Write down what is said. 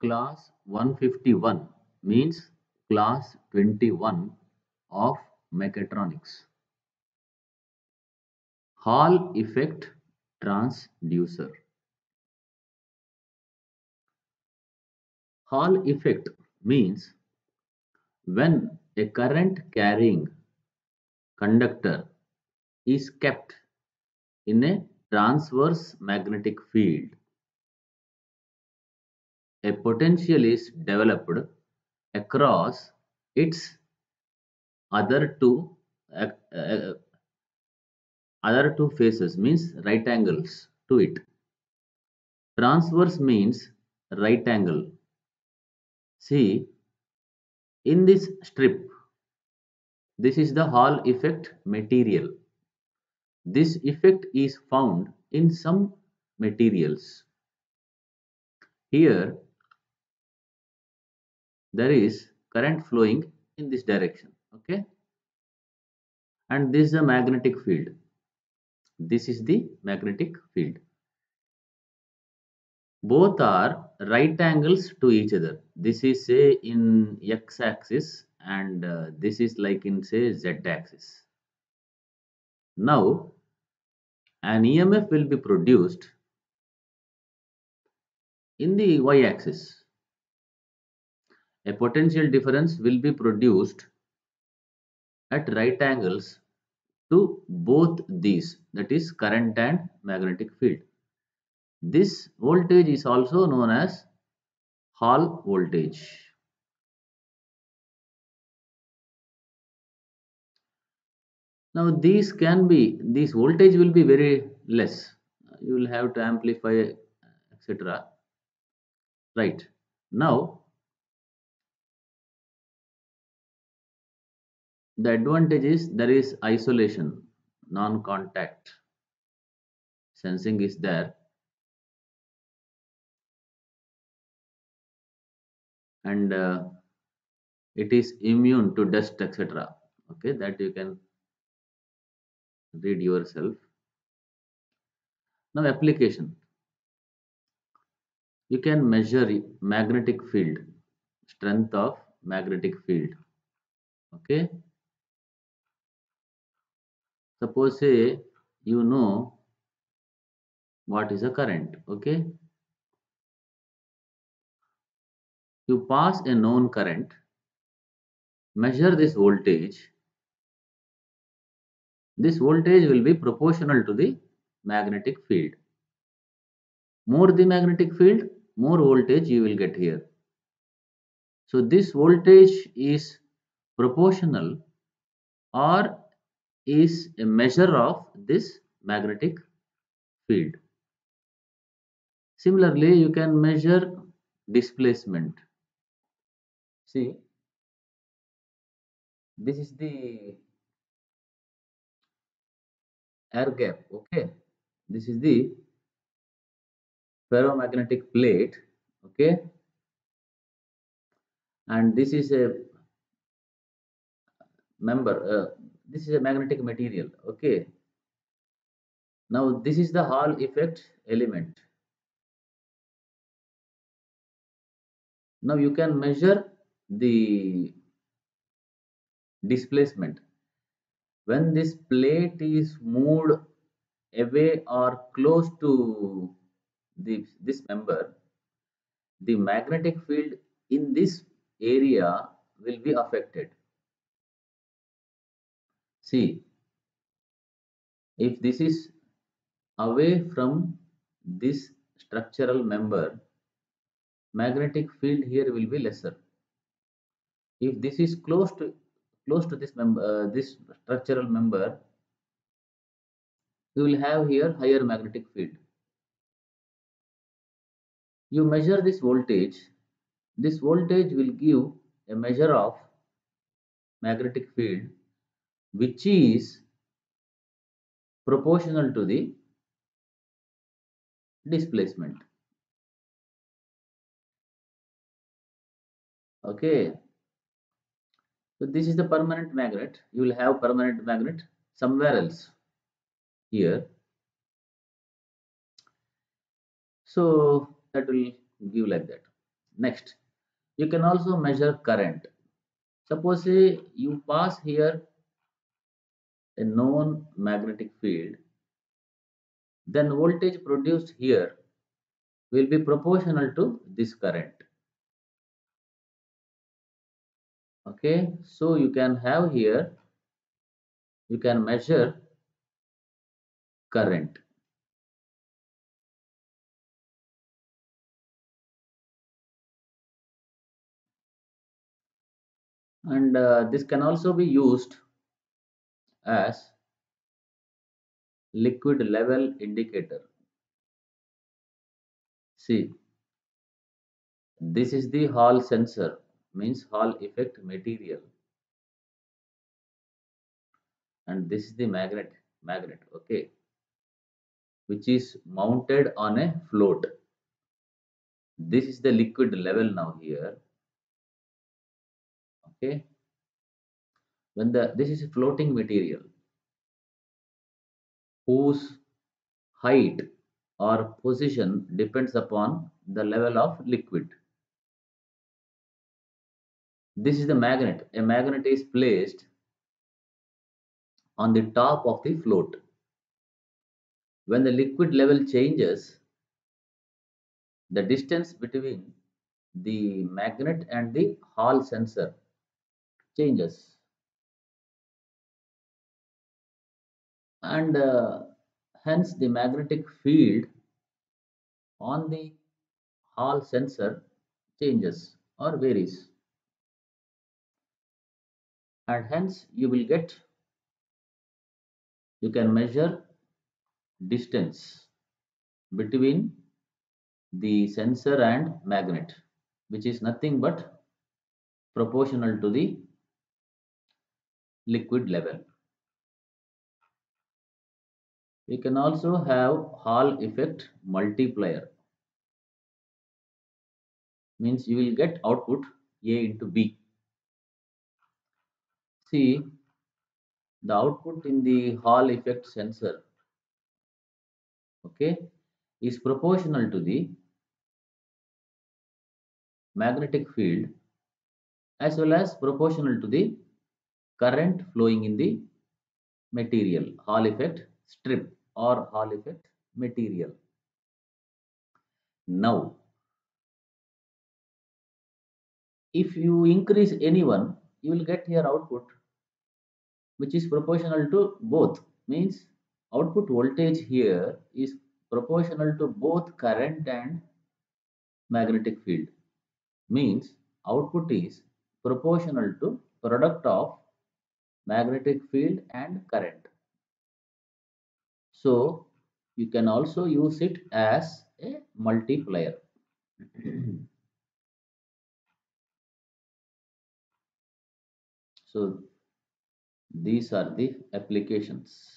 Class 151 means class 21 of mechatronics. Hall effect transducer. Hall effect means when a current carrying conductor is kept in a transverse magnetic field, a potential is developed across its other two uh, uh, other two faces, means right angles to it. Transverse means right angle. See, in this strip, this is the Hall effect material. This effect is found in some materials. Here, there is current flowing in this direction. Okay, and this is a magnetic field. This is the magnetic field. Both are right angles to each other. This is say in x axis, and this is like in say z axis. Now an EMF will be produced in the y axis. A potential difference will be produced at right angles to both these, that is current and magnetic field. This voltage is also known as Hall voltage. Now these voltage will be very less. You will have to amplify, etc. Right. Now the advantage is there is isolation, non-contact sensing is there, and it is immune to dust, etc. Okay, that you can read yourself. Now application. You can measure magnetic field, strength of magnetic field. Okay, suppose say you know what is a current. Okay, you pass a known current, measure this voltage. This voltage will be proportional to the magnetic field. More the magnetic field, more voltage you will get here. So this voltage is proportional or is a measure of this magnetic field. Similarly, you can measure displacement. See, this is the air gap. Okay, this is the ferromagnetic plate. Okay, and this is a member. This is a magnetic material. Okay, now this is the Hall effect element. Now you can measure the displacement when this plate is moved away or close to this member. The magnetic field in this area will be affected. See, if this is away from this structural member, magnetic field here will be lesser. If this is close to this member, this structural member, you will have here higher magnetic field. You measure this voltage. This voltage will give a measure of magnetic field which is proportional to the displacement. Okay, so this is the permanent magnet. You will have permanent magnet somewhere else here. So that will give like that. Next, you can also measure current. Suppose say you pass here a known magnetic field, then voltage produced here will be proportional to this current. Okay, so you can have here, you can measure current. And this can also be used as liquid level indicator. See, this is the Hall sensor, means Hall effect material, and this is the magnet, okay, which is mounted on a float. This is the liquid level now here, okay. When this is a floating material whose height or position depends upon the level of liquid. This is the magnet. A magnet is placed on the top of the float. When the liquid level changes, the distance between the magnet and the Hall sensor changes, and hence the magnetic field on the Hall sensor changes or varies, and hence you can measure distance between the sensor and magnet, which is nothing but proportional to the liquid level. We can also have Hall effect multiplier, means you will get output A into B. See, the output in the Hall effect sensor, okay, is proportional to the magnetic field as well as proportional to the current flowing in the material, Hall effect strip or Hall effect material. Now, if you increase any one, you will get here output which is proportional to both, means output voltage here is proportional to both current and magnetic field, means output is proportional to product of magnetic field and current. So you can also use it as a multiplier. So these are the applications.